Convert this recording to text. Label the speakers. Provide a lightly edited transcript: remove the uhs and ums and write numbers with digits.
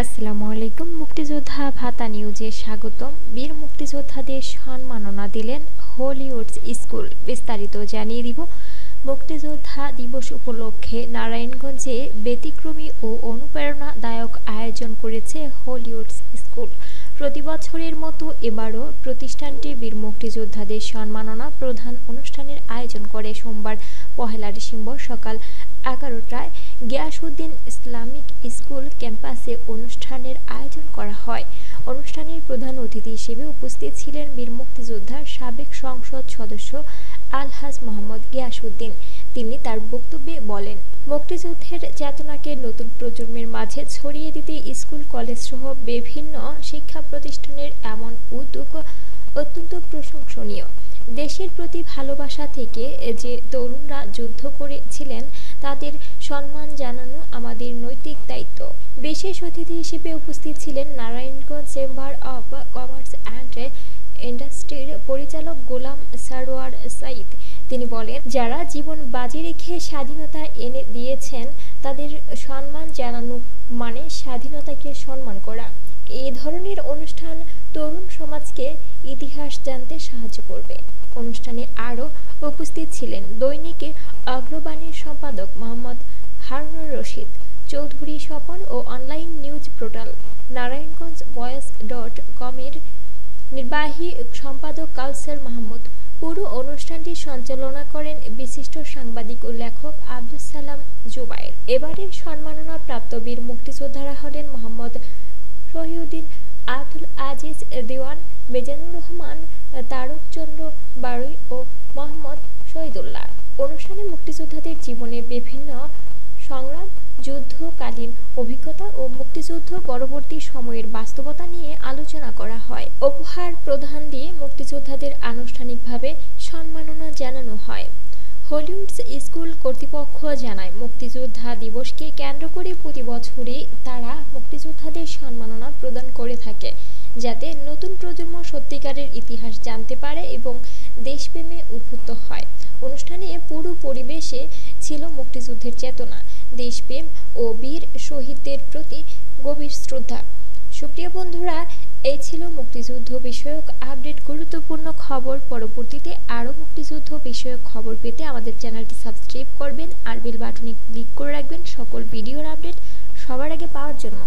Speaker 1: আসসালামু আলাইকুম। মুক্তিযোদ্ধা ভাতা নিউজে স্বাগতম। বীর মুক্তিযোদ্ধাদের সম্মাননা দিলেন হলিউডস স্কুল। বিস্তারিত জানিয়ে দিব। মুক্তিযোদ্ধা দিবস উপলক্ষে নারায়ণগঞ্জে ব্যতিক্রমী ও অনুপ্রেরণাদায়ক আয়োজন করেছে হলিউডস স্কুল। প্রতি বছরের মতো এবারও প্রতিষ্ঠানটি বীর মুক্তিযোদ্ধাদের সম্মাননা প্রদান অনুষ্ঠানের আয়োজন করে। সোমবার 1 ডিসেম্বর সকাল 11টায় গিয়াসউদ্দিন ইসলামিক স্কুল ক্যাম্পাসে অনুষ্ঠানের আয়োজন করা হয়। অনুষ্ঠানের প্রধান অতিথি হিসেবে উপস্থিত ছিলেন বীর মুক্তিযোদ্ধার সাবেক সংসদ সদস্য আলহাজ মোহাম্মদ গিয়াসউদ্দিন। তিনি তার বক্তব্যে বলেন, মুক্তিযুদ্ধের চেতনাকে নতুন প্রজন্মের মাঝে ছড়িয়ে দিতে স্কুল কলেজ সহ বিভিন্ন শিক্ষা প্রতিষ্ঠানের এমন উদ্যোগ অত্যন্ত প্রশংসনীয়। দেশের প্রতি ভালোবাসা থেকে যে তরুণরা যুদ্ধ করেছিলেন তাদের সম্মান জানানো আমাদের নৈতিক দায়িত্ব। বিশেষ অতিথি হিসেবে উপস্থিত ছিলেন Narayanganj chamber of commerce and ইন্ডাস্ট্রির পরিচালক গোলাম সারোয়ার সাইদ। তিনি বলেন, যারা জীবন বাজি রেখে স্বাধীনতা এনে দিয়েছেন তাদের সম্মান জানানো মানে স্বাধীনতাকে সম্মান করা। এই ধরনের অনুষ্ঠান তরুণ সমাজকে ইতিহাস জানতে সাহায্য করবে। অনুষ্ঠানে আরও উপস্থিত ছিলেন দৈনিকে অগ্রবাণীর সম্পাদক মোহাম্মদ হারুনুর রশিদ চৌধুরী স্বপন ও অনলাইন নিউজ পোর্টাল নারায়ণগঞ্জভয়েস.com-এর নির্বাহী সম্পাদক কাউসার মাহমুদ। পুরো অনুষ্ঠানটি সঞ্চালনা করেন বিশিষ্ট সাংবাদিক ও লেখক আব্দুস সালাম জুবায়ের। এবারের সম্মাননা প্রাপ্ত বীর মুক্তিযোদ্ধারা হলেন মোহাম্মদ শহীউদ্দিন, আব্দুল আজিজ দেওয়ান, মিজানুর রহমান, তারক চন্দ্র বারুই ও মোহাম্মদ শহীদুল্লাহ। অনুষ্ঠানে মুক্তিযোদ্ধাদের জীবনে বিভিন্ন সংগ্রাম, যুদ্ধকালীন অভিজ্ঞতা ও মুক্তিযুদ্ধ পরবর্তী সময়ের বাস্তবতা নিয়ে আলোচনা করা হয়। উপহার প্রদান দিয়ে মুক্তিযোদ্ধাদের আনুষ্ঠানিকভাবে সম্মাননা জানানো হয়। হলিউডস স্কুল কর্তৃপক্ষ জানায়, মুক্তিযোদ্ধা দিবসকে কেন্দ্র করে প্রতি বছরই তারা মুক্তিযোদ্ধাদের সম্মাননা প্রদান করে থাকে, যাতে নতুন প্রজন্ম সত্যিকারের ইতিহাস জানতে পারে এবং দেশপ্রেমে উদ্বুদ্ধ হয়। অনুষ্ঠানে পুরো পরিবেশে ছিল মুক্তিযুদ্ধের চেতনা, দেশপ্রেম ও বীর শহীদদের প্রতি গভীর শ্রদ্ধা। সুপ্রিয় বন্ধুরা, এই ছিল মুক্তিযুদ্ধ বিষয়ক আপডেট। গুরুত্বপূর্ণ খবর পরবর্তীতে আরও মুক্তিযুদ্ধ বিষয়ক খবর পেতে আমাদের চ্যানেলটি সাবস্ক্রাইব করবেন আর বেল বাটনে ক্লিক করে রাখবেন সকল ভিডিওর আপডেট সবার আগে পাওয়ার জন্য।